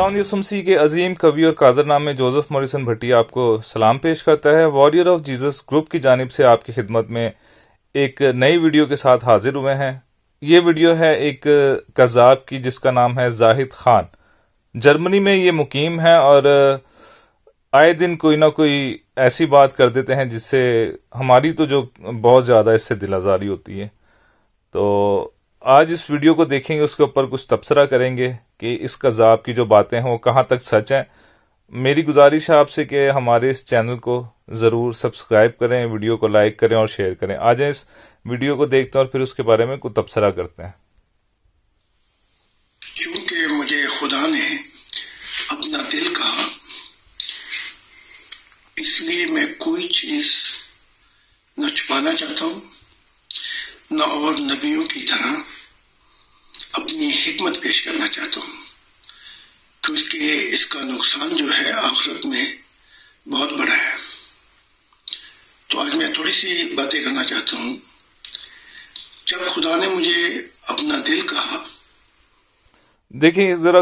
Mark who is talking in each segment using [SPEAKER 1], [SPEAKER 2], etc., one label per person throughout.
[SPEAKER 1] خداوند یسوع مسیح کے عظیم کوی اور قادر نام میں جوزف موریسن بھٹی آپ کو سلام پیش کرتا ہے۔ واریر آف جیزس گروپ کی جانب سے آپ کی خدمت میں ایک نئی ویڈیو کے ساتھ حاضر ہوئے ہیں۔ یہ ویڈیو ہے ایک قذاب کی جس کا نام ہے زاہد خان۔ جرمنی میں یہ مقیم ہے اور آئے دن کوئی نہ کوئی ایسی بات کر دیتے ہیں جس سے ہماری تو جو بہت زیادہ اس سے دل آزاری ہوتی ہے۔ تو آج اس ویڈیو کو دیکھیں گے، اس کے اوپر کچھ تبصرہ کریں گے کہ اس قذاب کی جو باتیں ہیں وہ کہاں تک سچ ہیں۔ میری گزارش ہے آپ سے کہ ہمارے اس چینل کو ضرور سبسکرائب کریں، ویڈیو کو لائک کریں اور شیئر کریں۔ آ جائیں اس ویڈیو کو دیکھتے ہیں اور پھر اس کے بارے میں کچھ تبصرہ کرتے ہیں۔
[SPEAKER 2] کیونکہ مجھے خدا نے اپنا دل کہا، اس لیے میں کوئی چیز نہ چھپانا چاہتا ہوں، نہ اور نبیوں کی طرح اپنی حکمت پیش کرنا چاہتا ہوں، کیونکہ اس کا نقصان جو ہے آخرت میں بہت بڑا ہے۔ تو آج میں تھوڑی سی باتیں کرنا چاہتا ہوں۔ جب خدا نے مجھے اپنا دل کہا،
[SPEAKER 1] دیکھیں ذرا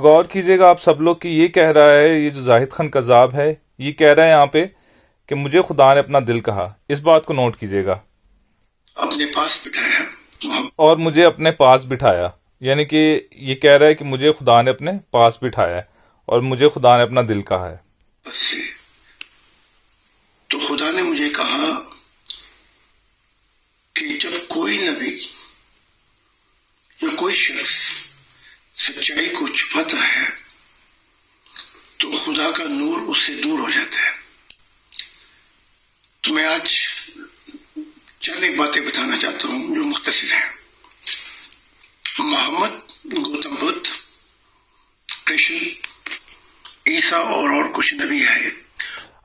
[SPEAKER 1] غور کیجئے گا آپ سب لوگ کہ یہ کہہ رہا ہے، یہ جو زاہد خان قذاب ہے یہ کہہ رہا ہے یہاں پہ کہ مجھے خدا نے اپنا دل کہا۔ اس بات کو نوٹ کیجئے گا،
[SPEAKER 2] اپنے پاس بٹھایا
[SPEAKER 1] اور مجھے اپنے پاس بٹھایا، یعنی کہ یہ کہہ رہا ہے کہ مجھے خدا نے اپنے پاس بٹھایا ہے اور مجھے خدا نے اپنا دل کہا ہے۔
[SPEAKER 2] بس سے تو خدا نے مجھے کہا کہ جب کوئی نبی یا کوئی شخص سچائی کو چھپاتا ہے تو خدا کا نور اس سے دور ہو جاتا ہے۔ تو میں آج چند ایک باتیں بتانا چاہتا ہوں جو مختصر ہیں۔ محمد، گوتم بدھ، کرشن، عیسیٰ اور کچھ نبی ہے۔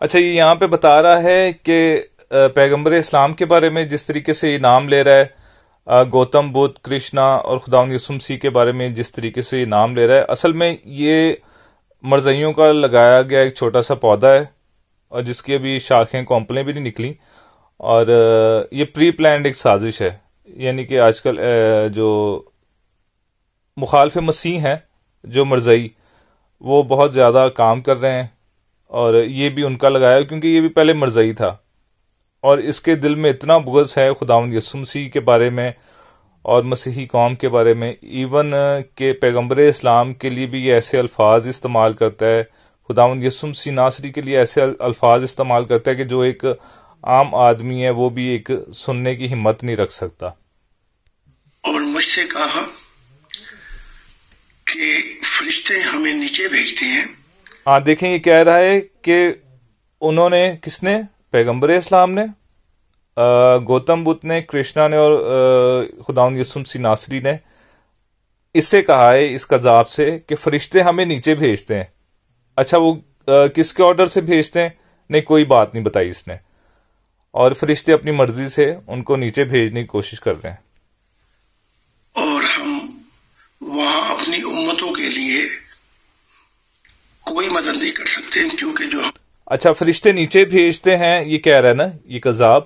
[SPEAKER 1] اچھا، یہ یہاں پہ بتا رہا ہے کہ پیغمبر اسلام کے بارے میں جس طریقے سے یہ نام لے رہا ہے، گوتم بدھ، کرشنا اور خداوند یسوع مسیح کے بارے میں جس طریقے سے یہ نام لے رہا ہے، اصل میں یہ مرزائیوں کا لگایا گیا ایک چھوٹا سا پودا ہے اور جس کی ابھی شاخیں کونپلیں بھی نہیں نکلی، اور یہ پری پلانڈ ایک سازش ہے۔ یعنی کہ آج کل جو مخالف مسیح ہیں، جو مرزائی، وہ بہت زیادہ کام کر رہے ہیں اور یہ بھی ان کا لگایا کیونکہ یہ بھی پہلے مرزائی تھا اور اس کے دل میں اتنا بغض ہے خداوند یسوع مسیح کے بارے میں اور مسیحی قوم کے بارے میں، ایون کہ پیغمبر اسلام کے لیے بھی یہ ایسے الفاظ استعمال کرتا ہے، خداوند یسوع مسیح ناصری کے لیے ایسے الفاظ استعمال کرتا ہے کہ جو ایک عام آدمی ہے وہ بھی ایک سننے کی ہمت نہیں رکھ سکتا۔
[SPEAKER 2] اور مجھ سے کہا کہ فرشتے ہمیں نیچے بھیجتے ہیں۔
[SPEAKER 1] ہاں دیکھیں، یہ کہہ رہا ہے کہ انہوں نے، کس نے؟ پیغمبر اسلام نے، گوتم بدھ نے، کرشنا نے اور خداوند یسوع مسیح ناصری نے اس سے کہا ہے، اس قذاب سے، کہ فرشتے ہمیں نیچے بھیجتے ہیں۔ اچھا، وہ کس کے آرڈر سے بھیجتے ہیں؟ نہیں، کوئی بات نہیں بتائی اس نے، اور فرشتے اپنی مرضی سے ان کو نیچے بھیجنے کی کوشش کر رہے ہیں۔
[SPEAKER 2] اور ہم وہاں اپنی امتوں کے لیے کوئی مدد نہیں کر سکتے، کیونکہ جو
[SPEAKER 1] اچھا، فرشتے نیچے بھیجتے ہیں، یہ کہہ رہا ہے نا، یہ قذاب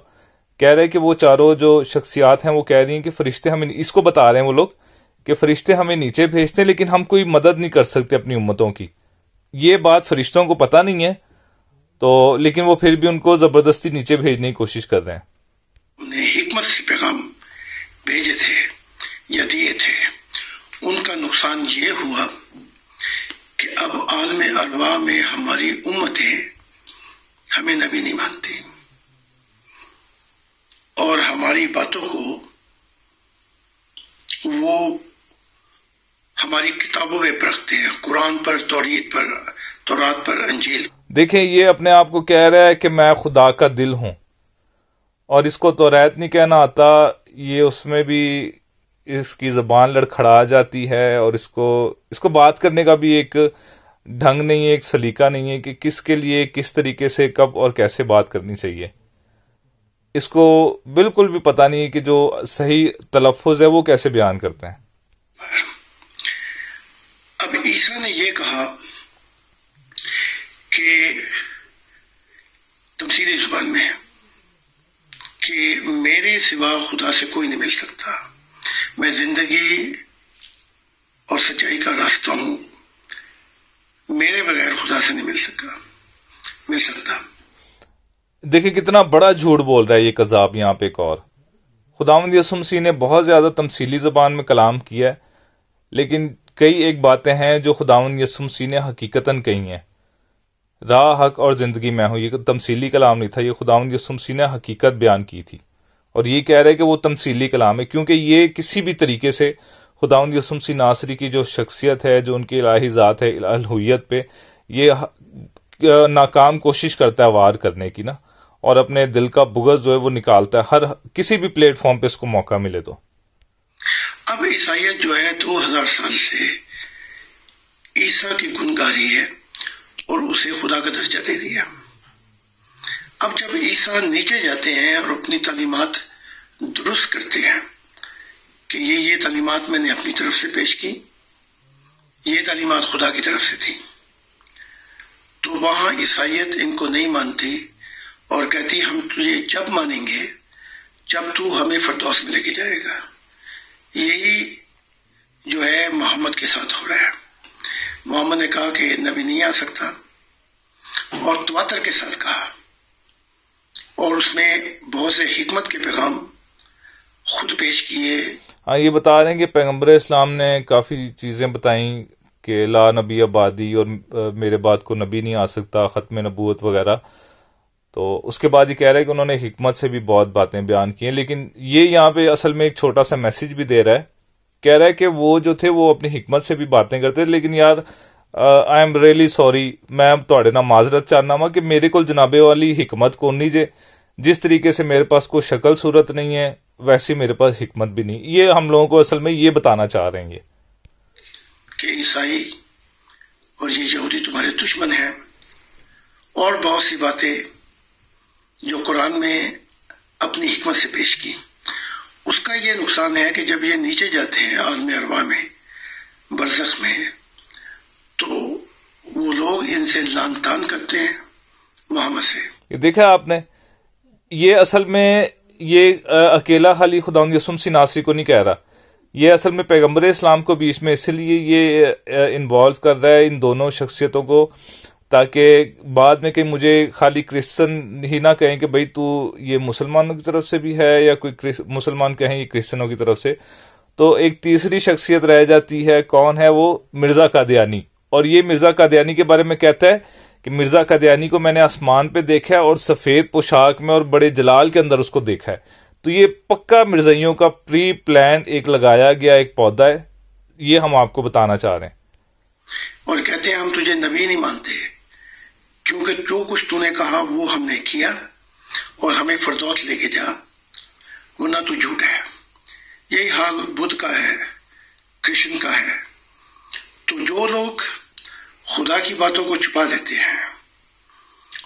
[SPEAKER 1] کہہ رہے ہیں کہ وہ چاروں جو شخصیات ہیں وہ کہہ رہی ہیں کہ فرشتے ہمیں، اس کو بتا رہے ہیں وہ لوگ کہ فرشتے ہمیں نیچے بھیجتے ہیں لیکن ہم کوئی مدد نہیں کر سکتے اپنی امتوں کی۔ یہ بات فرشتوں کو پتہ نہیں ہے، تو لیکن وہ پھر بھی ان کو زبردستی نیچے بھیجنے کی کوشش کر رہے ہیں۔
[SPEAKER 2] نے حکمت سے پیغام بھیجے تھے یا دیے تھے، ان کا نقصان یہ ہوا کہ اب عالم ارواح میں ہماری امتیں ہمیں نبی نہیں مانتی اور ہماری باتوں کو وہ ہماری کتابوں میں پرکھتے ہیں، قرآن پر، تورات پر، انجیل۔
[SPEAKER 1] دیکھیں، یہ اپنے آپ کو کہہ رہا ہے کہ میں خدا کا دل ہوں، اور اس کو توریت نہیں کہنا آتا، یہ اس میں بھی اس کی زبان لڑکھڑا جاتی ہے، اور اس کو بات کرنے کا بھی ایک ڈھنگ نہیں ہے، ایک سلیقہ نہیں ہے کہ کس کے لیے کس طریقے سے کب اور کیسے بات کرنی چاہیے۔ اس کو بالکل بھی پتہ نہیں ہے کہ جو صحیح تلفظ ہے وہ کیسے بیان کرتے ہیں۔
[SPEAKER 2] اب عیسیٰ نے یہ کہا کہ تمثیلی زبان میں کہ میرے سوا خدا سے کوئی نہیں مل سکتا، میں زندگی اور سچائی کا راستہ ہوں، میرے بغیر خدا سے نہیں مل سکتا.
[SPEAKER 1] دیکھیں کتنا بڑا جھوٹ بول رہا ہے یہ کذاب یہاں پہ ایک اور. خداوند یسوع مسیح نے بہت زیادہ تمثیلی زبان میں کلام کیا ہے، لیکن کئی ایک باتیں ہیں جو خداوند یسوع مسیح نے حقیقتاً کہی ہیں. راہ، حق اور زندگی میں ہوں، یہ تمثیلی کلام نہیں تھا، یہ خداوند یسوع مسیح نے حقیقت بیان کی تھی. اور یہ کہہ رہے کہ وہ تمثیلی کلام ہے، کیونکہ یہ کسی بھی طریقے سے خداوند یسوع مسیح ناصری کی جو شخصیت ہے، جو ان کی الہی ذات ہے، الوہیت پہ یہ ناکام کوشش کرتا ہے وار کرنے کی نا، اور اپنے دل کا بغض جو ہے وہ نکالتا ہے ہر کسی بھی پلیٹ فارم پہ اس کو موقع ملے تو.
[SPEAKER 2] اب عیسائیت جو ہے 2000 سال سے عیسیٰ کی گنگاری ہے اور اسے خدا کا درجہ دے دیا. اب جب عیسیٰ نیچے جاتے ہیں اور اپنی تعلیمات درست کرتے ہیں کہ یہ تعلیمات میں نے اپنی طرف سے پیش کی، یہ تعلیمات خدا کی طرف سے تھی، تو وہاں عیسائیت ان کو نہیں مانتی اور کہتی ہم تجھے جب مانیں گے جب تو ہمیں فردوس میں لے کے جائے گا. یہی جو ہے محمد کے ساتھ ہو رہا ہے. محمد نے کہا کہ نبی نہیں آ سکتا، اور تواتر کے ساتھ کہا، اور اس میں بہت سے حکمت کے پیغام خود پیش کیے.
[SPEAKER 1] ہاں، یہ بتا رہے ہیں کہ پیغمبر اسلام نے کافی چیزیں بتائیں کہ لا نبی آبادی اور میرے بعد کو نبی نہیں آ سکتا، ختم نبوت وغیرہ. تو اس کے بعد یہ کہہ رہا ہے کہ انہوں نے حکمت سے بھی بہت باتیں بیان کی ہیں، لیکن یہ یہاں پہ اصل میں ایک چھوٹا سا میسج بھی دے رہا ہے. کہہ رہا ہے کہ وہ جو تھے وہ اپنی حکمت سے بھی باتیں کرتے، لیکن یار آئی ایم ریئلی سوری، میں تھوڑے نہ معذرت چاہنا وا کہ میرے کو جنابے والی حکمت کو نہیں جے. جس طریقے سے میرے پاس کوئی شکل صورت نہیں ہے ویسی میرے پاس حکمت بھی نہیں. یہ ہم لوگوں کو اصل میں یہ بتانا چاہ رہے ہیں
[SPEAKER 2] کہ عیسائی اور یہ یہودی تمہارے دشمن ہیں، اور بہت سی باتیں جو قرآن میں اپنی حکمت سے پیش کی. اس کا یہ نقصان ہے کہ جب یہ نیچے جاتے ہیں عالم ارواح میں، برزخ میں، تو وہ لوگ ان سے لعن طعن کرتے ہیں محمد سے.
[SPEAKER 1] یہ دیکھا آپ نے، یہ اصل میں یہ اکیلا خالی خداوند یسوع مسیح ناصری کو نہیں کہہ رہا، یہ اصل میں پیغمبر اسلام کو بھی اس میں اس لیے یہ انوالو کر رہا ہے ان دونوں شخصیتوں کو، تاکہ بعد میں کہ مجھے خالی کرسچن ہی نہ کہیں کہ بھئی تو یہ مسلمانوں کی طرف سے بھی ہے، یا کوئی مسلمان کہیں یہ کرسچنوں کی طرف سے. تو ایک تیسری شخصیت رہ جاتی ہے. کون ہے وہ؟ مرزا قادیانی. اور یہ مرزا قادیانی کے بارے میں کہتا ہے کہ مرزا قادیانی کو میں نے آسمان پہ دیکھا ہے اور سفید پوشاک میں اور بڑے جلال کے اندر اس کو دیکھا ہے. تو یہ پکا مرزائیوں کا پری پلان ایک لگایا گیا ایک پودا ہے. یہ ہم آپ کو بتانا چاہ رہے ہیں.
[SPEAKER 2] اور کہتے ہیں ہم تجھے نبی نہیں مانتے کیونکہ جو کچھ تو نے کہا وہ ہم نے کیا، اور ہمیں فردوس لے کے جا، ورنہ تو جھوٹ ہے. یہی حال بدھ کا ہے، کرشن کا ہے. تو جو لوگ خدا کی باتوں کو چھپا دیتے ہیں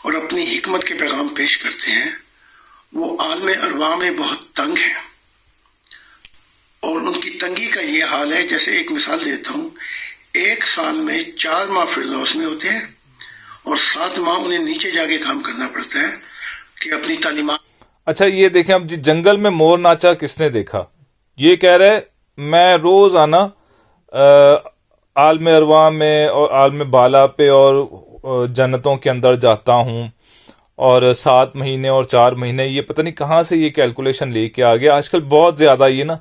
[SPEAKER 2] اور اپنی حکمت کے پیغام پیش کرتے ہیں، وہ عالم ارواح میں بہت تنگ ہیں. اور ان کی تنگی کا یہ حال ہے، جیسے ایک مثال دیتا ہوں، 1 سال میں 4 ماہ فردوس میں ہوتے ہیں اور 7 ماہ انہیں نیچے جا کے کام کرنا پڑتا ہے کہ اپنی تعلیمات.
[SPEAKER 1] اچھا یہ دیکھیں، اب جنگل میں مور ناچا کس نے دیکھا؟ یہ کہہ رہے میں روز آنا عالم ارواح میں اور عالم بالا پہ اور جنتوں کے اندر جاتا ہوں، اور 7 مہینے اور 4 مہینے، یہ پتہ نہیں کہاں سے یہ کیلکولیشن لے کے آ گیا. آج کل بہت زیادہ یہ نا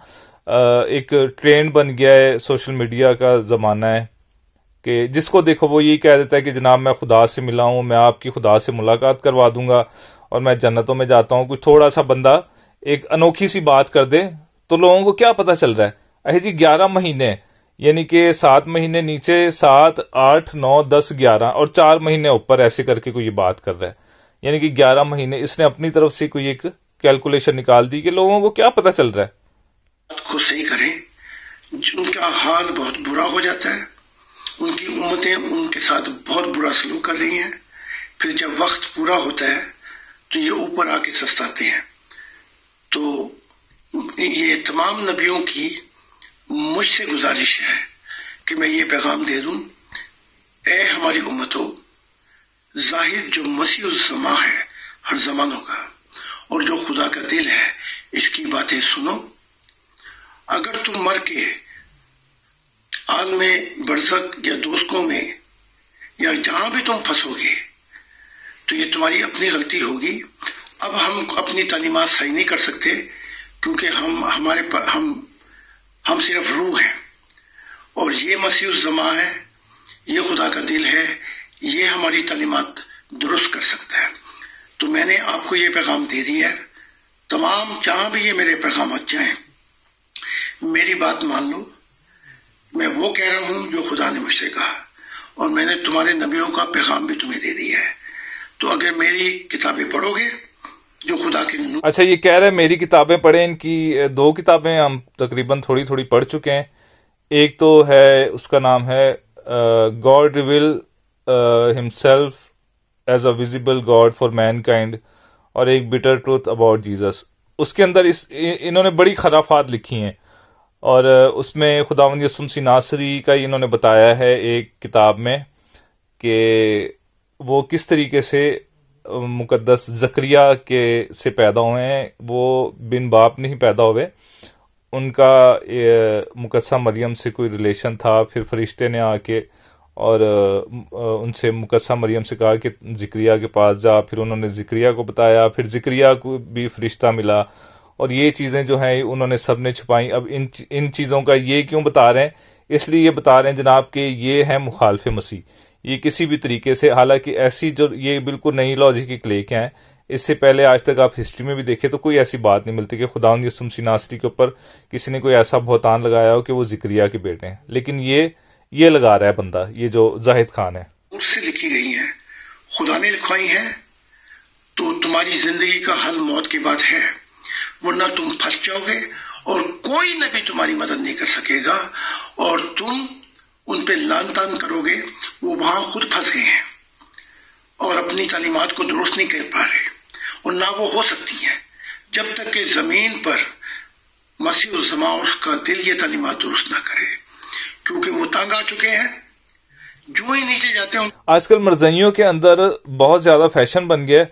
[SPEAKER 1] ایک ٹرینڈ بن گیا ہے، سوشل میڈیا کا زمانہ ہے کہ جس کو دیکھو وہ یہی کہہ دیتا ہے کہ جناب میں خدا سے ملا ہوں، میں آپ کی خدا سے ملاقات کروا دوں گا اور میں جنتوں میں جاتا ہوں. کچھ تھوڑا سا بندہ ایک انوکھی سی بات کر دے تو لوگوں کو کیا پتہ چل رہا ہے؟ جی 11 مہینے، یعنی کہ 7 مہینے نیچے، 7 8 9 10 11 اور 4 مہینے اوپر، ایسے کر کے کوئی یہ بات کر رہا ہے. یعنی کہ 11 مہینے اس نے اپنی طرف سے کوئی ایک کیلکولیشن نکال دی کہ لوگوں کو کیا پتہ چل رہا ہے.
[SPEAKER 2] کو صحیح کریں، ان کا حال بہت برا ہو جاتا ہے. ان کی امتیں ان کے ساتھ بہت برا سلوک کر رہی ہیں. پھر جب وقت پورا ہوتا ہے تو یہ اوپر آ کے سستاتے ہیں. تو یہ تمام نبیوں کی مجھ سے گزارش ہے کہ میں یہ پیغام دے دوں، اے ہماری امتوں، ظاہر جو مسیح الزما ہے ہر زمانوں کا، اور جو خدا کا دل ہے، اس کی باتیں سنو. اگر تم مر کے عالم برزخ یا دوزخوں میں یا جہاں بھی تم پھنسوگے تو یہ تمہاری اپنی غلطی ہوگی. اب ہم اپنی تعلیمات صحیح نہیں کر سکتے کیونکہ ہم صرف روح ہیں، اور یہ مسیح الزمان ہے، یہ خدا کا دل ہے، یہ ہماری تعلیمات درست کر سکتا ہے. تو میں نے آپ کو یہ پیغام دے دیا ہے. تمام جہاں بھی یہ میرے پیغامات جائیں، میری بات مان لو. میں وہ کہہ رہا ہوں جو خدا نے مجھ سے کہا، اور میں نے تمہارے نبیوں کا پیغام بھی تمہیں دے دیا ہے. تو اگر میری کتابیں پڑھو گے جو خدا کی
[SPEAKER 1] اچھا، یہ کہہ رہے ہیں میری کتابیں پڑھیں. ان کی 2 کتابیں ہم تقریباً تھوڑی تھوڑی پڑھ چکے ہیں. ایک تو ہے، اس کا نام ہے God reveal himself as a visible God for mankind, اور ایک بٹر ٹروتھ اباؤٹ جیزس. اس کے اندر انہوں نے بڑی خرافات لکھی ہیں، اور اس میں خداوند یسوع مسیح ناصری کا انہوں نے بتایا ہے ایک کتاب میں کہ وہ کس طریقے سے مقدس زکریا سے پیدا ہوئے ہیں. وہ بن باپ نہیں پیدا ہوئے، ان کا مقدسہ مریم سے کوئی ریلیشن تھا. پھر فرشتے نے آ کے اور ان سے مقدسہ مریم سے کہا کہ زکریا کے پاس جا. پھر انہوں نے زکریا کو بتایا، پھر زکریا کو بھی فرشتہ ملا، اور یہ چیزیں جو ہیں انہوں نے سب نے چھپائیں. اب ان چیزوں کا یہ کیوں بتا رہے ہیں؟ اس لیے یہ بتا رہے ہیں جناب کہ یہ ہے مخالف مسیح. یہ کسی بھی طریقے سے، حالانکہ ایسی جو یہ بالکل نئی لاجک لے کے ہیں، اس سے پہلے آج تک آپ ہسٹری میں بھی دیکھیں تو کوئی ایسی بات نہیں ملتی کہ خداوند یسوع مسیح ناصری کے اوپر کسی نے کوئی ایسا بہتان لگایا ہو کہ وہ زکریا کے بیٹے ہیں. لیکن یہ لگا رہا ہے بندہ، یہ جو زاہد خان ہے.
[SPEAKER 2] اس سے لکھی گئی ہیں، خدا نے لکھوائی ہیں. تو تمہاری زندگی کا حل موت کے بعد ہے، ورنہ تم پھنس جاؤ گے اور کوئی نبی تمہاری مدد نہیں کر سکے گا، اور تم ان پہ لان تان کرو گے. وہ وہاں خود پھنس گئے ہیں اور اپنی تعلیمات کو درست نہیں کر پا رہے، اور نہ وہ ہو سکتی ہیں جب تک کہ زمین پر مسیح الزمان اور اس کا دل یہ تعلیمات درست نہ کرے، کیونکہ وہ تنگ آ چکے ہیں. جو ہی نیچے جاتے ہیں.
[SPEAKER 1] آج کل مرزائیوں کے اندر بہت زیادہ فیشن بن گیا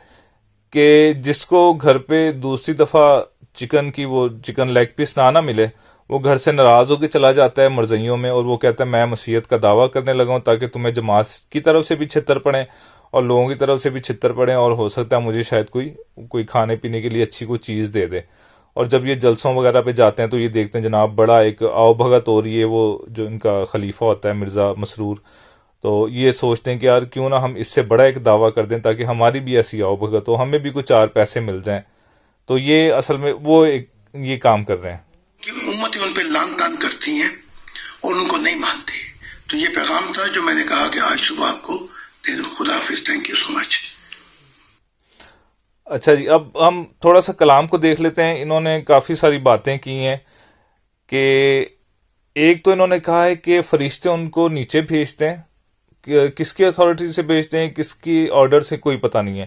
[SPEAKER 1] کہ جس کو گھر پہ دوسری دفعہ چکن لیگ پیس نہ ملے، وہ گھر سے ناراض ہو کے چلا جاتا ہے مرزائیوں میں، اور وہ کہتا ہے میں مسیحیت کا دعویٰ کرنے لگا ہوں تاکہ تمہیں جماعت کی طرف سے بھی چھتر پڑیں اور لوگوں کی طرف سے بھی چھتر پڑیں، اور ہو سکتا ہے مجھے شاید کوئی کھانے پینے کے لیے اچھی کوئی چیز دے دے. اور جب یہ جلسوں وغیرہ پہ جاتے ہیں تو یہ دیکھتے ہیں جناب بڑا ایک آؤ بھگت ہو رہی ہے. وہ جو ان کا خلیفہ ہوتا ہے مرزا مسرور، تو یہ سوچتے ہیں کہ یار کیوں نہ ہم اس سے بڑا ایک دعویٰ کر دیں تاکہ ہماری بھی ایسی آؤ بھگت ہو، ہمیں بھی کچھ 4 پیسے مل جائیں. تو یہ اصل میں وہ یہ کام کر رہے ہیں
[SPEAKER 2] کہ امتیں ان پہ لان تان کرتی ہیں اور ان کو نہیں مانتے. تو یہ پیغام تھا جو میں نے کہا کہ آج صبح آپ کو دے دوں. خدا حافظ. تھینک یو سو مچ.
[SPEAKER 1] اچھا جی، اب ہم تھوڑا سا کلام کو دیکھ لیتے ہیں. انہوں نے کافی ساری باتیں کی ہیں کہ ایک تو انہوں نے کہا ہے کہ فرشتے ان کو نیچے بھیجتے ہیں، کس کی اتھارٹی سے بھیجتے ہیں، کس کی آرڈر سے کوئی پتہ نہیں ہے.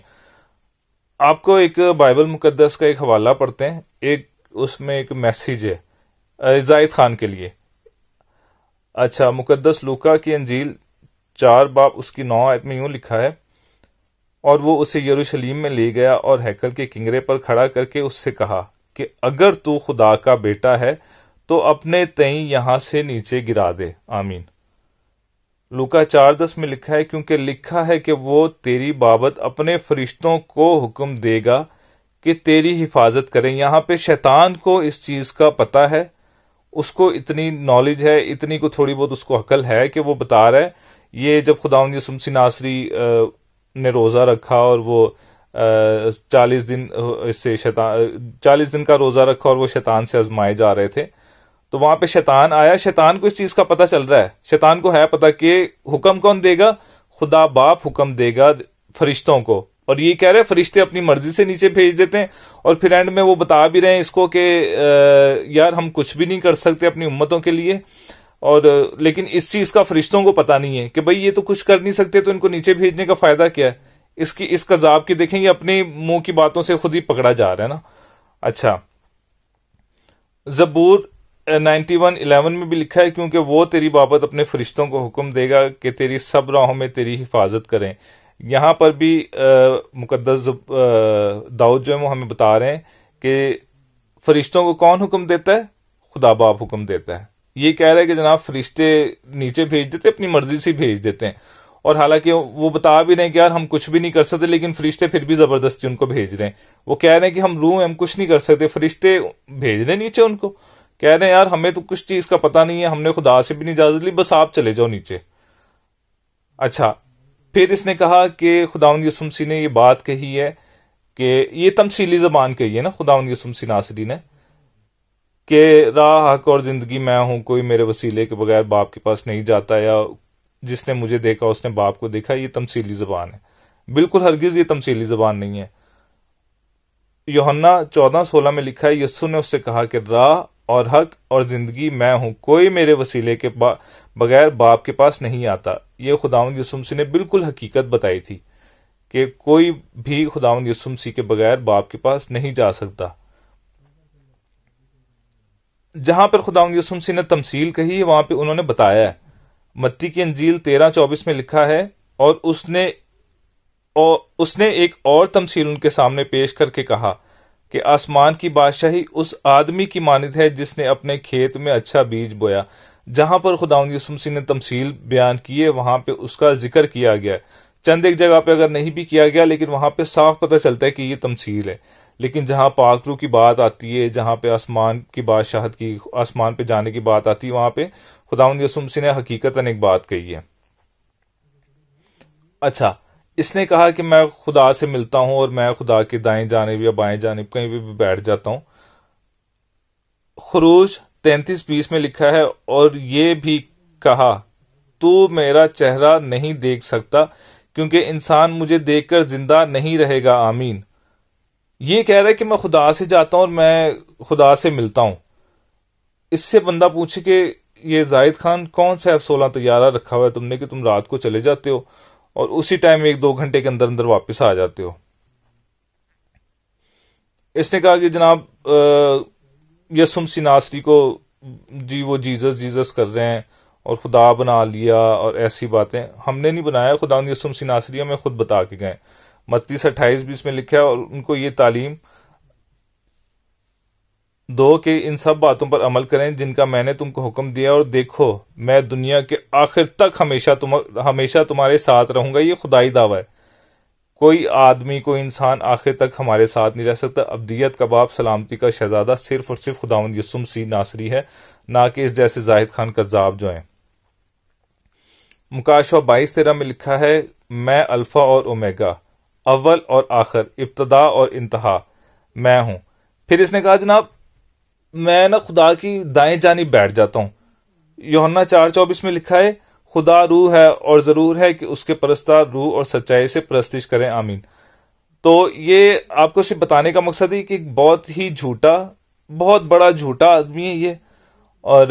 [SPEAKER 1] آپ کو ایک بائبل مقدس کا ایک حوالہ پڑھتے ہیں. اس میں ایک میسیج ہے زاہد خان کے لیے. اچھا، مقدس لوکا کی انجیل 4 باب اس کی 9 آیت میں یوں لکھا ہے، اور وہ اسے یروشلیم میں لے گیا اور ہیکل کے کنگرے پر کھڑا کر کے اس سے کہا کہ اگر تو خدا کا بیٹا ہے تو اپنے تئیں یہاں سے نیچے گرا دے، آمین. لوکا 4:10 میں لکھا ہے، کیونکہ لکھا ہے کہ وہ تیری بابت اپنے فرشتوں کو حکم دے گا کہ تیری حفاظت کریں. یہاں پہ شیطان کو اس چیز کا پتہ ہے، اس کو اتنی نالج ہے، اتنی کو تھوڑی بہت اس کو عقل ہے کہ وہ بتا رہا ہے. یہ جب خداوند یسوع مسیح ناصری نے روزہ رکھا اور وہ 40 دن کا روزہ رکھا اور وہ شیطان سے آزمائے جا رہے تھے، تو وہاں پہ شیطان آیا. شیطان کو اس چیز کا پتہ چل رہا ہے، شیطان کو ہے پتہ کہ حکم کون دے گا، خدا باپ حکم دے گا فرشتوں کو. اور یہ کہہ رہے فرشتے اپنی مرضی سے نیچے بھیج دیتے ہیں، اور پھر اینڈ میں وہ بتا بھی رہے ہیں اس کو کہ یار ہم کچھ بھی نہیں کر سکتے اپنی امتوں کے لیے. اور لیکن اس چیز کا فرشتوں کو پتہ نہیں ہے کہ بھئی یہ تو کچھ کر نہیں سکتے، تو ان کو نیچے بھیجنے کا فائدہ کیا ہے. اس کذاب کی دیکھیں، یہ اپنے منہ کی باتوں سے خود ہی پکڑا جا رہا ہے نا. اچھا، زبور 91:11 میں بھی لکھا ہے، کیونکہ وہ تیری بابت اپنے فرشتوں کو حکم دے گا کہ تیری سب راہوں میں تیری حفاظت کریں. یہاں پر بھی مقدس داؤد جو ہے وہ ہمیں بتا رہے ہیں کہ فرشتوں کو کون حکم دیتا ہے، خدا باپ حکم دیتا ہے. یہ کہہ رہے ہیں کہ جناب فرشتے نیچے بھیج دیتے، اپنی مرضی سے بھیج دیتے ہیں. اور حالانکہ وہ بتا بھی رہے ہیں کہ یار ہم کچھ بھی نہیں کر سکتے، لیکن فرشتے پھر بھی زبردستی ان کو بھیج رہے ہیں. وہ کہہ رہے ہیں کہ ہم روح ہیں، ہم کچھ نہیں کر سکتے، فرشتے بھیج رہے ہیں نیچے ان کو، کہہ رہے ہیں یار ہمیں تو کچھ چیز کا پتہ نہیں ہے، ہم نے خدا سے بھی نہیں اجازت لی، بس آپ چلے جاؤ نیچے. اچھا، پھر اس نے کہا کہ خداوند یسوع مسیح نے یہ بات کہی ہے کہ یہ تمثیلی زبان کہی ہے نا خداوند یسوع مسیح ناصری نے، کہ راہ حق اور زندگی میں ہوں، کوئی میرے وسیلے کے بغیر باپ کے پاس نہیں جاتا، یا جس نے مجھے دیکھا اس نے باپ کو دیکھا. یہ تمثیلی زبان ہے، بالکل ہرگز یہ تمثیلی زبان نہیں ہے. یوحنا 14:16 میں لکھا ہے، یسوع نے اس سے کہا کہ راہ اور حق اور زندگی میں ہوں، کوئی میرے وسیلے کے بغیر باپ کے پاس نہیں آتا. یہ خداوند یسوع مسیح نے بالکل حقیقت بتائی تھی کہ کوئی بھی خداوند یسوع مسیح کے بغیر باپ کے پاس نہیں جا سکتا. جہاں پر خداوند یسوع مسیح نے تمثیل کہی ہے وہاں پہ انہوں نے بتایا ہے. متی کی انجیل 13:24 میں لکھا ہے، اور اس نے ایک اور تمثیل ان کے سامنے پیش کر کے کہا کہ آسمان کی بادشاہی اس آدمی کی مانند ہے جس نے اپنے کھیت میں اچھا بیج بویا. جہاں پر خداوند یسوع مسیح نے تمثیل بیان کی ہے وہاں پہ اس کا ذکر کیا گیا ہے. چند ایک جگہ پہ اگر نہیں بھی کیا گیا لیکن وہاں پہ صاف پتہ چلتا ہے کہ یہ تمثیل ہے. لیکن جہاں پاک روح کی بات آتی ہے، جہاں پہ آسمان کی بادشاہت کی، آسمان پہ جانے کی بات آتی ہے، وہاں پہ خداوند یسوع مسیح نے حقیقتاً ایک بات کہی ہے. اچھا، اس نے کہا کہ میں خدا سے ملتا ہوں اور میں خدا کے دائیں جانب یا بائیں جانب کہیں بھی بیٹھ جاتا ہوں. خروج 33:20 میں لکھا ہے، اور یہ بھی کہا تو میرا چہرہ نہیں دیکھ سکتا کیونکہ انسان مجھے دیکھ کر زندہ نہیں رہے گا. آمین. یہ کہہ رہا ہے کہ میں خدا سے جاتا ہوں اور میں خدا سے ملتا ہوں. اس سے بندہ پوچھے کہ یہ زاہد خان کون سا F-16 طیارہ رکھا ہوا ہے تم نے کہ تم رات کو چلے جاتے ہو اور اسی ٹائم 1-2 گھنٹے کے اندر اندر واپس آ جاتے ہو. اس نے کہا کہ جناب یسوع مسیح ناصری کو جی وہ جیزس کر رہے ہیں اور خدا بنا لیا اور ایسی باتیں. ہم نے نہیں بنایا، خدا یسوع مسیح ناصری ہمیں خود بتا کے گئے. متی 28:20 میں لکھا ہے، اور ان کو یہ تعلیم دو کہ ان سب باتوں پر عمل کریں جن کا میں نے تم کو حکم دیا، اور دیکھو میں دنیا کے آخر تک ہمیشہ تمہارے ساتھ رہوں گا. یہ خدائی دعویٰ ہے. کوئی آدمی، کوئی انسان آخر تک ہمارے ساتھ نہیں رہ سکتا. ابدیت کا باپ، سلامتی کا شہزادہ صرف اور صرف خداوند یسوع مسیح ناصری ہے، نہ کہ اس جیسے زاہد خان کذاب جو ہیں. مکاشفہ 22:13 میں لکھا ہے، میں الفا اور اومیگا، اول اور آخر، ابتدا اور انتہا میں ہوں. پھر اس نے کہا جناب میں نا خدا کی دائیں جانب بیٹھ جاتا ہوں. یوحنا 4:24 میں لکھا ہے، خدا روح ہے اور ضرور ہے کہ اس کے پرستار روح اور سچائی سے پرستش کریں. آمین. تو یہ آپ کو صرف بتانے کا مقصد ہے کہ بہت ہی جھوٹا، بہت بڑا جھوٹا آدمی ہے یہ. اور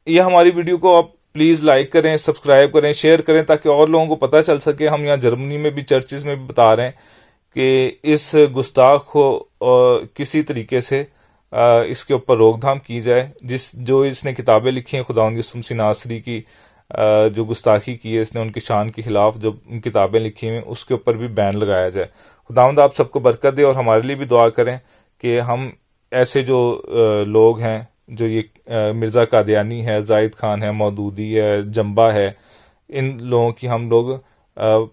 [SPEAKER 1] یہ ہماری ویڈیو کو آپ پلیز لائک کریں، سبسکرائب کریں، شیئر کریں تاکہ اور لوگوں کو پتہ چل سکے. ہم یہاں جرمنی میں بھی چرچز میں بھی بتا رہے ہیں کہ اس گستاخ کو کسی طریقے سے اس کے اوپر روک تھام کی جائے. جو اس نے کتابیں لکھی ہیں خداوند یسوع مسیح ناصری کی، جو گستاخی کی ہے اس نے ان کی شان کے خلاف جو کتابیں لکھی ہیں اس کے اوپر بھی بین لگایا جائے. خداوند آپ سب کو برکت دے، اور ہمارے لیے بھی دعا کریں کہ ہم ایسے جو لوگ ہیں، جو یہ مرزا قادیانی ہے، زاہد خان ہے، مودودی ہے، جمبا ہے، ان لوگوں کی ہم لوگ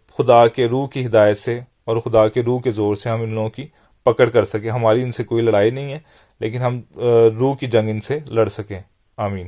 [SPEAKER 1] خدا کے روح کی ہدایت سے اور خدا کے روح کے زور سے ہم ان لوگوں کی پکڑ کر سکیں. ہماری ان سے کوئی لڑائی نہیں ہے لیکن ہم روح کی جنگ ان سے لڑ سکیں. آمین.